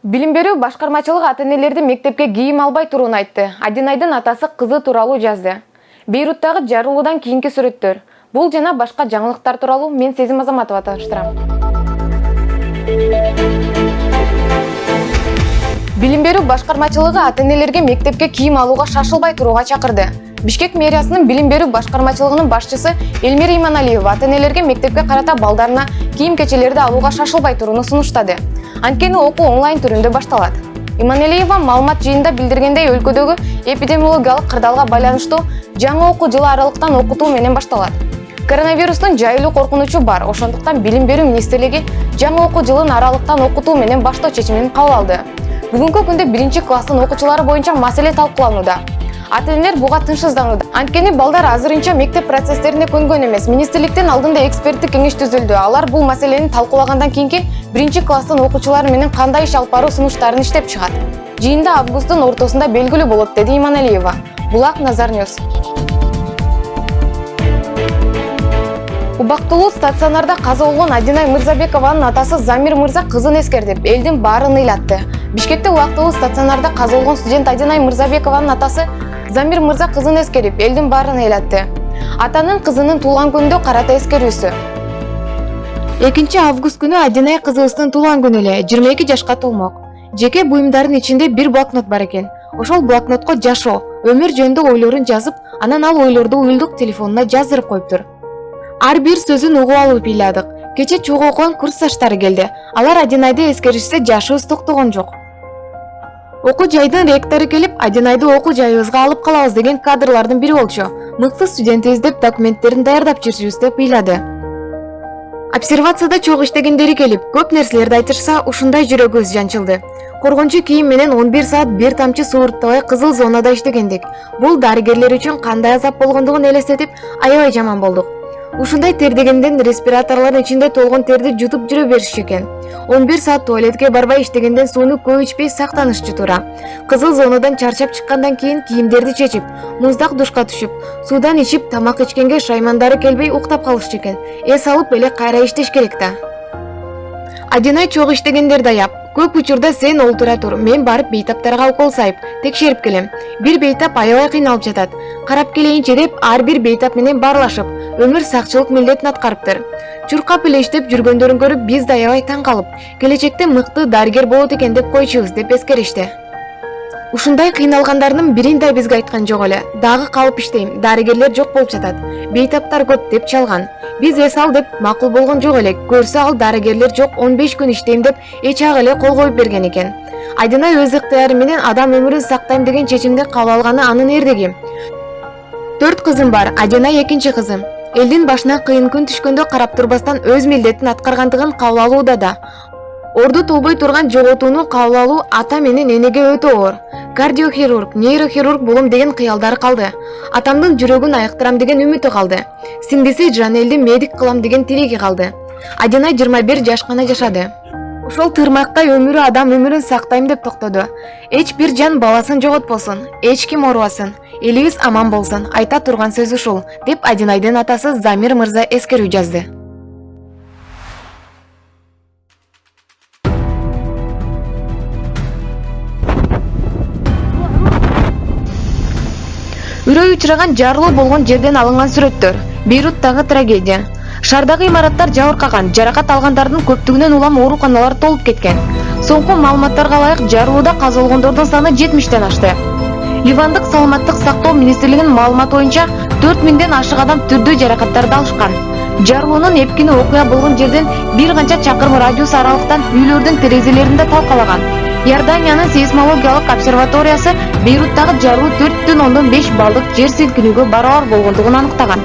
Билим берүү башкармачылыгы ата-энелерди мектепке кийим албай турууну айтты. Адинайдын атасы кызы тууралуу жазды. Бейруттагы жарылуудан кийинки сүрөттөр. Бул жана башка жаңылыктар тууралуу мен Сезим Азаматова таныштырам. Билим берүү башкармачылыгы ата-энелерге мектепке кийим алууга шашылбай турууга чакырды. Бишкек мэриясынын билим берүү башкармачылыгынын башчысы Элмира Иманалиева ата-энелерге мектепке карата балдарына кийим-кечелерди алууга шашылбай турууну сунуштады. Анткени окуу онлайн түрүндө башталат. Иманалиева маалымат жыйында билдиргендей, өлкөдөгү эпидемиологиялык кырдаалга байланыштуу жаңы окуу жылы аралыктан окутуу менен башталат. Коронавирустун жайылуу коркунучу бар, ошондуктан билим берүү министрлиги жаңы окуу жылын аралыктан окутуу менен баштоо чечимин кабыл алды. Бүгүнкү күндө 1-класстын окуучулары боюнча маселе талкууланууда. Ата-энелер буга тынчсызданууда. Анткени балдар азырынча мектеп процесстерине көнгөн эмес. Министрликтин алдында эксперттик кеңеш түзүлдү. Алар бул маселени талкуулагандан кийинки 1-класстын окуучулары менен кандай иш алып баруу сунуштарын иштеп чыгат. Жыйында августтун ортосунда белгилүү болот, деди Иманалиева. Булак Назар Ньюс. Убактылуу стационарда каза болгон Адинай Мырзабекованын атасы Замир мырза кызын эскердип, элдин баарын ыйлатты. Бишкекте убактылуу стационарда каза болгон студент Адинай Мырзабекованын атасы Замир мырза кызын эскерип, элдин баарын ыйлатты. Атанын кызынын туулган күнүндө карата эскерүүсү. 2 август күнү Адинай кызыбыздын туулган күнү эле, 22 жашка толмок. Жеке буюмдарынын ичинде бир блокнот бар экен. Ошол блокнотко жашоо, өмүр жөнүндө ойлорун жазып, анан ал ойлорду уюлдук телефонуна жаздырып коюптур. Ар бир сөзүн угуп алып ыйладык. Кече чогуу окуган курсташтары келди. Алар Адинайды эскеришсе, жашообуз токтогон жок. Окуу жайдын ректору келип, Адинайды окуу жайыбызга алып калабыз деген кадрлардын бири болчу. Мыкты студентибиз деп документтерин даярдап жүрчүбүз деп ыйлады. Обсервацияда чогуу иштегендери келип, көп нерселерди айтышса, ушундай жүрөгүбүз жанчылды. Коргончу кийим менен 11 саат бир тамчы сууртпай кызыл зонада иштегендик. Бул дарыгерлер үчүн кандай азап болгондугун элестетип, аябай жаман болдук. Ушундай тердегенден респираторлордун ичинде толгон терди жутуп жүрө беришчү экен. 11 саат туалетке барбай иштегенден сууну көп ичпей сактанышчу туура. Кызыл зонадан чарчап чыккандан кийин кийимдерди чечип, муздак душка түшүп, суудан ичип, тамак ичкенге шаймандары келбей уктап калышчу экен. Эс алып эле кайра иштеш керек да. Адинай чогуу иштегендерди аяп, көп учурда сен олтура тур, мен барып бейтаптарга укол сайып, текшерип келем. Бир бейтап аябай кыйналып жатат. Карап келейинчи деп, ар бир бейтап менен баарлашып, өмүр сакчылык милдетин аткарыптыр. Чуркап эле иштеп жүргөндөрүн көрүп, биз да аябай таң калып, келечекте мыкты дарыгер болот экен деп койчубуз деп эскеришти. Ушундай кыйналгандарынын бирин да бизге айткан жок эле. Дагы калып иштейм, дарыгерлер жок болуп жатат. Бейтаптар көп деп чалган. Биз эс ал деп макул болгон жок эле. Көрсө ал дарыгерлер жок 15 күн иштейм деп эч ак эле кол коюп берген экен. Адинай өз ыктыяры менен адам өмүрүн сактайм деген чечимди кабыл алганы анын эрдиги. 4 кызым бар, Адинай экинчи кызым. Элдин башына кыйын күн түшкөндө карап турбастан өз милдетин аткаргандыгын кабыл алууда да. Орду толбой турган жоготууну кабыл алуу ата менен энеге өтө оор. Кардиохирург, нейрохирург болом деген кыялдары калды. Атамдын жүрөгүн айыктырам деген үмүтү калды. Сиңдиси Жанелди медик кылам деген тилеги калды. Адинай 21 жаш гана жашады. Ошол тырмактай өмүрү адам өмүрүн сактайм деп токтоду. Эч бир жан баласын жоготпосун, эч ким оорубасын, элибиз аман болсун, айта турган сөз ушул, деп Адинайдын атасы Замир мырза эскерүү жазды. Үрөй учураган жарылуу болгон жерден алынган сүрөттөр. Бейруттагы трагедия. Шаардагы имараттар жабыркаган, жаракат алгандардын көптүгүнөн улам ооруканалар толуп кеткен. Соңку маалыматтарга ылайык, жарылууда каза болгондордун саны 70-тен ашты. Ливандык саламаттык сактоо министрлигинин маалыматы боюнча 4000ден ашык адам түрдүү жаракаттарды алышкан. Жарылуунун эпкини окуя болгон жерден бир канча чакырым радиус аралыктан үйлөрдүн терезелеринде талкалаган. Иорданиянын сейсмологиялык обсерваториясы Бейруттагы жарылуу 4,5 балдык жер силкинүүгө барабар болгондугун аныктаган.